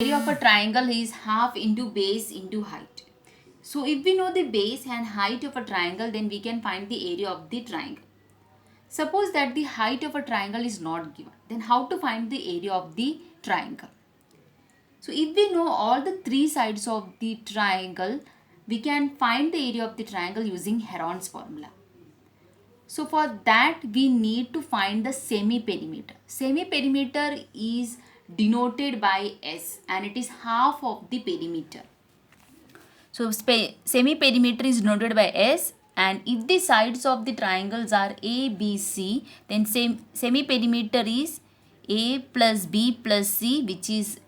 Area of a triangle is half into base into height. So if we know the base and height of a triangle, then we can find the area of the triangle. Suppose that the height of a triangle is not given, then how to find the area of the triangle? So if we know all the three sides of the triangle, we can find the area of the triangle using Heron's formula. So for that we need to find the semi-perimeter. Semi-perimeter is denoted by S and it is half of the perimeter. So semi-perimeter is denoted by S, and if the sides of the triangles are A, B, C, then semi-perimeter is A plus B plus C, which is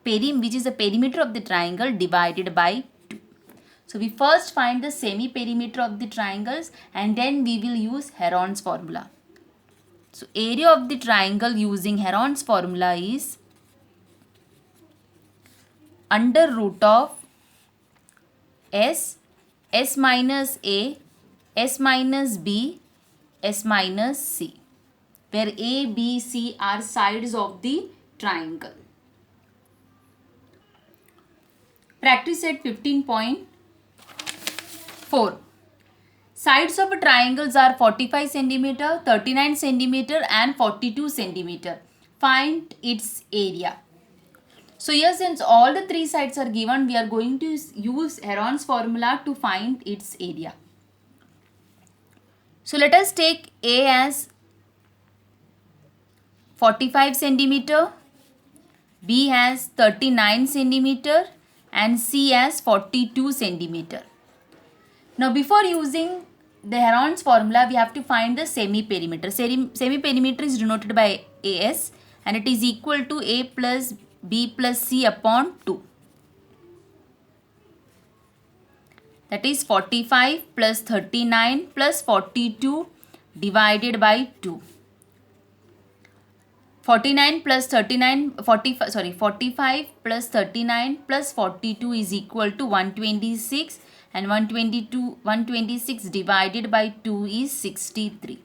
the perimeter of the triangle divided by 2. So we first find the semi-perimeter of the triangles and then we will use Heron's formula. So area of the triangle using Heron's formula is under root of S minus A, S minus B, S minus C, where A, B, C are sides of the triangle. Practice set 15.4. Sides of a triangles are 45 cm, 39 cm and 42 cm. Find its area. So here, since all the three sides are given, we are going to use Heron's formula to find its area. So let us take A as 45 cm, B as 39 cm and C as 42 cm. Now before using the Heron's formula, we have to find the semi-perimeter. Semi-perimeter is denoted by AS and it is equal to A plus B plus C upon 2. That is 45 plus 39 plus 42 divided by 2. 45 plus 39 plus 42 is equal to 126, and 126 divided by 2 is 63.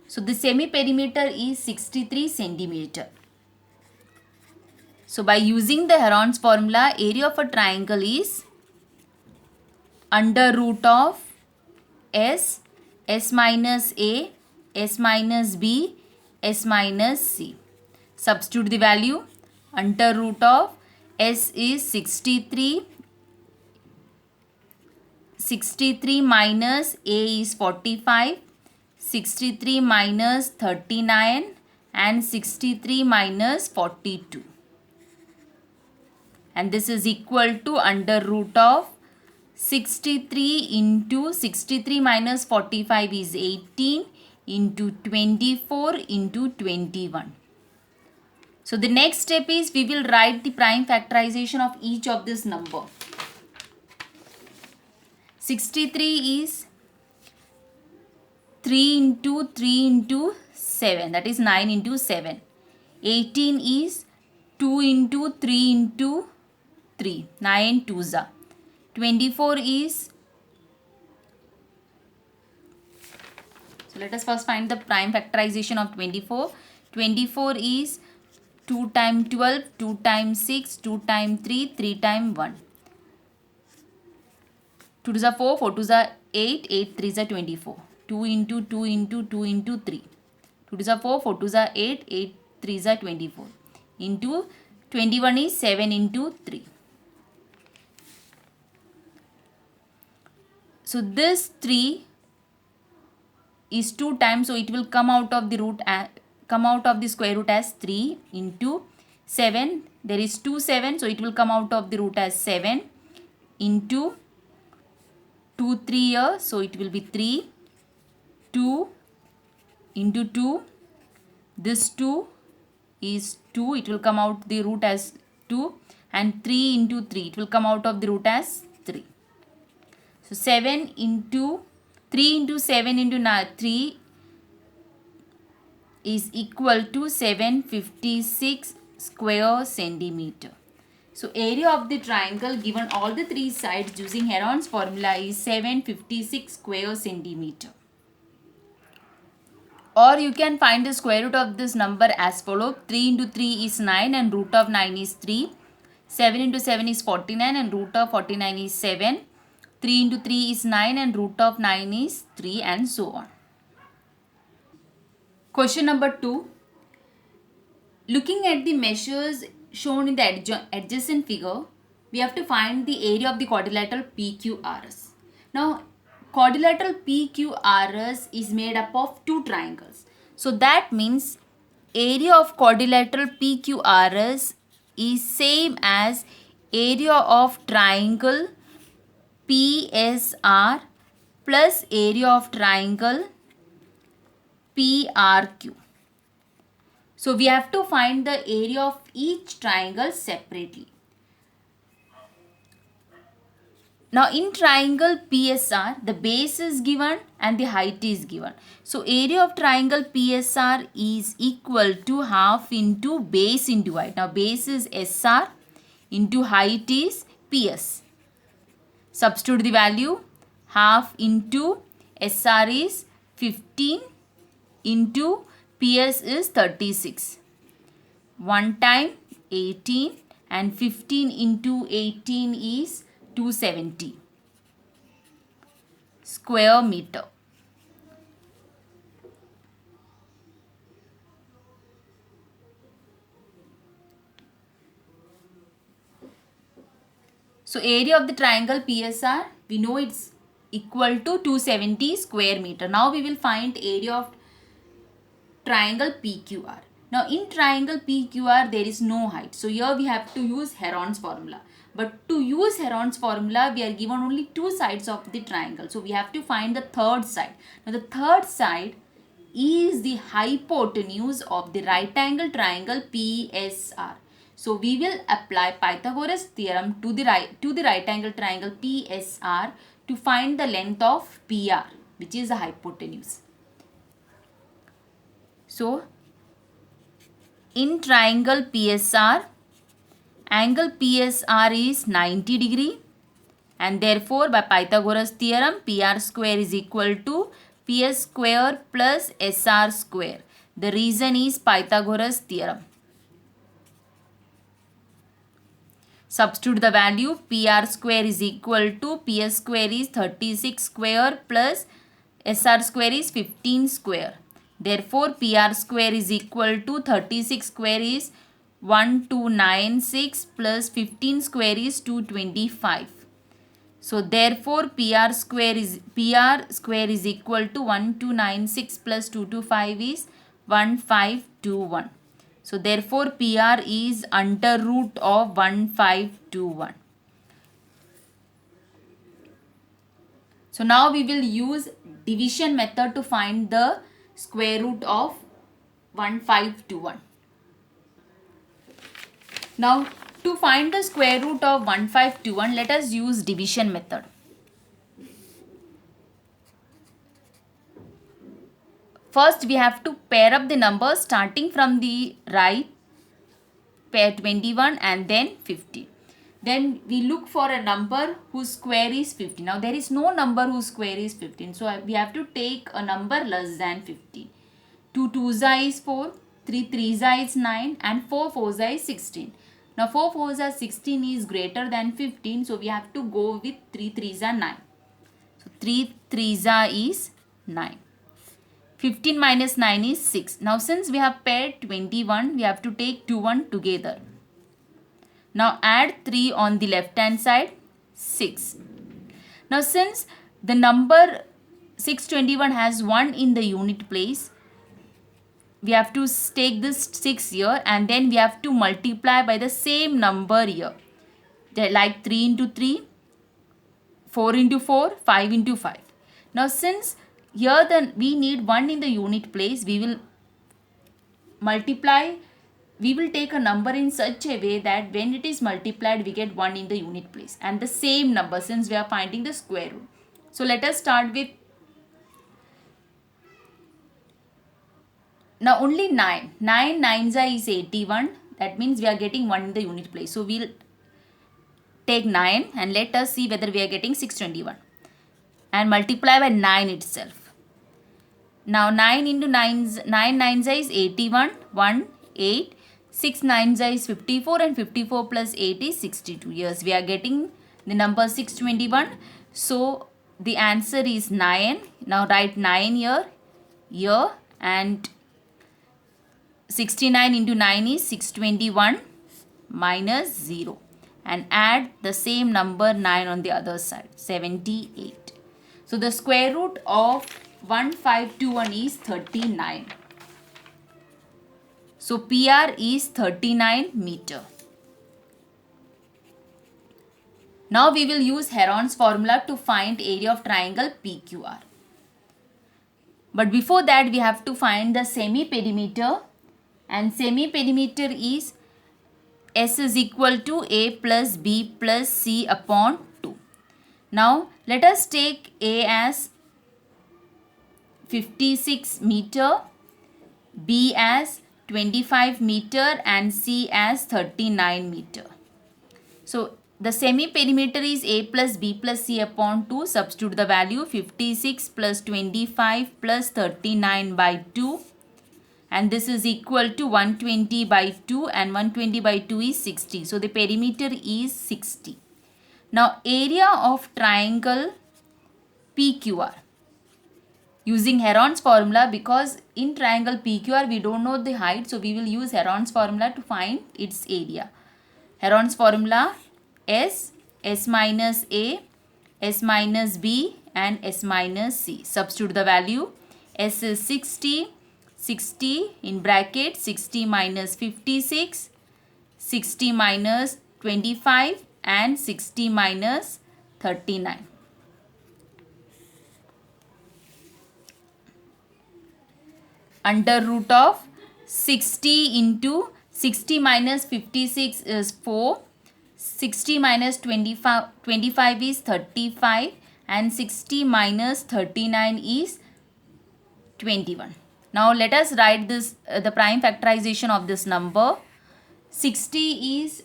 So the semi-perimeter is 63 centimeter. So by using the Heron's formula, area of a triangle is under root of S, S minus A, S minus B, S minus C. Substitute the value. Under root of S is 63. 63 minus A is 45. 63 minus 39 and 63 minus 42. And this is equal to under root of 63 into 63 minus 45 is 18 into 24 into 21. So the next step is we will write the prime factorization of each of this number. 63 is 3 into 3 into 7, that is 9 into 7. 18 is 2 into 3 into 3, 9 2s are. 24 is, so let us first find the prime factorization of 24. 24 is 2 times 12, 2 times 6, 2 times 3, 3 times 1. 2 2s are 4, 4 2s are 8, 8 3s are 24. 2 into 2 into 2 into 3. 2 2s are 4, 4 2s are 8, 8 3s are 24. Into 21 is 7 into 3. So this 3 is 2 times, so it will come out of the square root as 3 into 7. There is 2 7, so it will come out of the root as 7 into 2 3 here, so it will be 3. 2 into 2. This 2 is 2, it will come out the root as 2, and 3 into 3, it will come out of the root as 3. So 7 into 3 into 7 into 3 is equal to 756 square centimeter. So area of the triangle given all the three sides using Heron's formula is 756 square centimeter. Or you can find the square root of this number as follows. 3 into 3 is 9 and root of 9 is 3. 7 into 7 is 49 and root of 49 is 7. 3 into 3 is 9 and root of 9 is 3, and so on. Question number 2. Looking at the measures shown in the adjacent figure, we have to find the area of the quadrilateral PQRS. Now, quadrilateral PQRS is made up of two triangles. So that means area of quadrilateral PQRS is same as area of triangle PSR plus area of triangle PRQ. So we have to find the area of each triangle separately. Now in triangle PSR, the base is given and the height is given. So area of triangle PSR is equal to half into base into height. Now base is SR into height is PS. Substitute the value. Half into SR is 15 into PS is 36. 1 time 18 and 15 into 18 is 270 square meter. So area of the triangle PSR, we know it's equal to 270 square meter. Now we will find area of triangle PQR. Now in triangle PQR there is no height. So here we have to use Heron's formula. But to use Heron's formula, we are given only two sides of the triangle. So we have to find the third side. Now the third side is the hypotenuse of the right angle triangle PSR. So we will apply Pythagoras theorem to the right angle triangle PSR to find the length of PR, which is the hypotenuse. So in triangle PSR, angle PSR is 90 degree, and therefore by Pythagoras theorem PR square is equal to PS square plus SR square. The reason is Pythagoras theorem. Substitute the value. PR square is equal to PS square is 36 square plus SR square is 15 square. Therefore PR square is equal to 36 square is 1296 plus 15 square is 225. So therefore PR square is equal to 1296 plus 225 is 1521. So therefore PR is under root of 1521. So now we will use division method to find the square root of 1521. Now to find the square root of 1521, let us use division method. First we have to pair up the numbers starting from the right, pair 21 and then 15. Then we look for a number whose square is 15. Now there is no number whose square is 15. So we have to take a number less than 15. 2 2s is 4, 3 3s is 9 and 4 4s is 16. Now 4 4s are 16 is greater than 15. So we have to go with 3 3s are 9. So 3 3s is 9. 15 minus 9 is 6. Now since we have paired 21, we have to take 2 1 together. Now add 3 on the left hand side, 6. Now since the number 621 has 1 in the unit place, we have to take this 6 here and then we have to multiply by the same number here. Like 3 into 3, 4 into 4, 5 into 5. Now since here then we need 1 in the unit place, we will multiply. We will take a number in such a way that when it is multiplied, we get 1 in the unit place. And the same number since we are finding the square root. So let us start with, now only 9. 9 9s is 81. That means we are getting 1 in the unit place. So we'll take 9 and let us see whether we are getting 621. And multiply by 9 itself. Now 9 into 9 9s is 81. 1 8. 6 9 is 54 and 54 plus 8 is 62. Yes, we are getting the number 621. So the answer is 9. Now write 9 here, and 69 into 9 is 621 minus 0, and add the same number 9 on the other side, 78. So the square root of 1521 is 39. So PR is 39 meter. Now we will use Heron's formula to find area of triangle PQR. But before that we have to find the semi-perimeter, and semi-perimeter is S is equal to A plus B plus C upon 2. Now let us take A as 56 meter, B as 25 meter and C as 39 meter. So the semi-perimeter is A plus B plus C upon 2. Substitute the value 56 plus 25 plus 39 by 2. And this is equal to 120 by 2, and 120 by 2 is 60. So the perimeter is 60. Now area of triangle PQR. Using Heron's formula, because in triangle PQR we don't know the height, so we will use Heron's formula to find its area. Heron's formula S minus A, S minus B and S minus C. Substitute the value. S is 60 in bracket, 60 minus 56, 60 minus 25 and 60 minus 39. Under root of 60 into 60 minus 56 is 4, 60 minus 25 is 35 and 60 minus 39 is 21. Now let us write this the prime factorization of this number. 60 is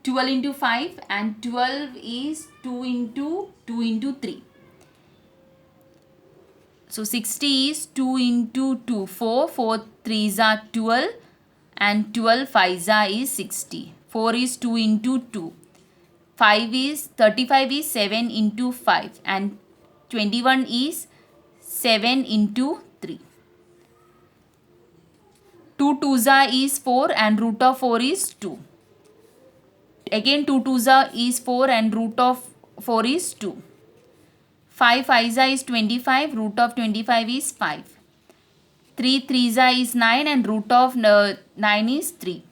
12 into 5 and 12 is 2 into 3. So 60 is 2 into 2, 4, 4 3s are 12 and 12 5s is 60. 4 is 2 into 2. 35 is 7 into 5 and 21 is 7 into 3. 2 2s is 4 and root of 4 is 2. Again 2 2s is 4 and root of 4 is 2. 5 5s is 25, root of 25 is 5. 3 3s is 9 and root of 9 is 3.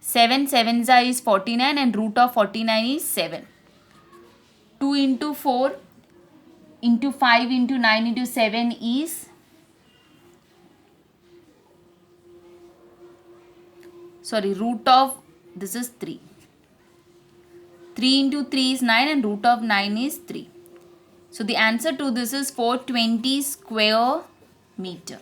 7 7s is 49 and root of 49 is 7. 2 into 4 into 5 into 9 into 7 is root of this is 3. 3 into 3 is 9 and root of 9 is 3. So the answer to this is 420 square meter.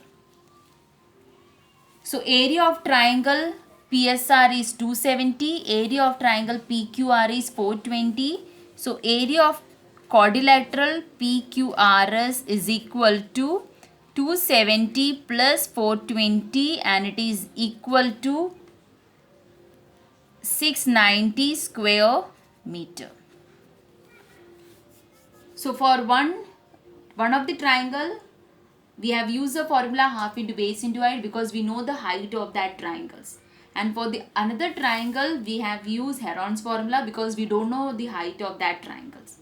So area of triangle PSR is 270, area of triangle PQR is 420. So area of quadrilateral PQRS is equal to 270 plus 420 and it is equal to 690 square meter. So for one of the triangle, we have used the formula half into base into height because we know the height of that triangles. And for the another triangle, we have used Heron's formula because we don't know the height of that triangles.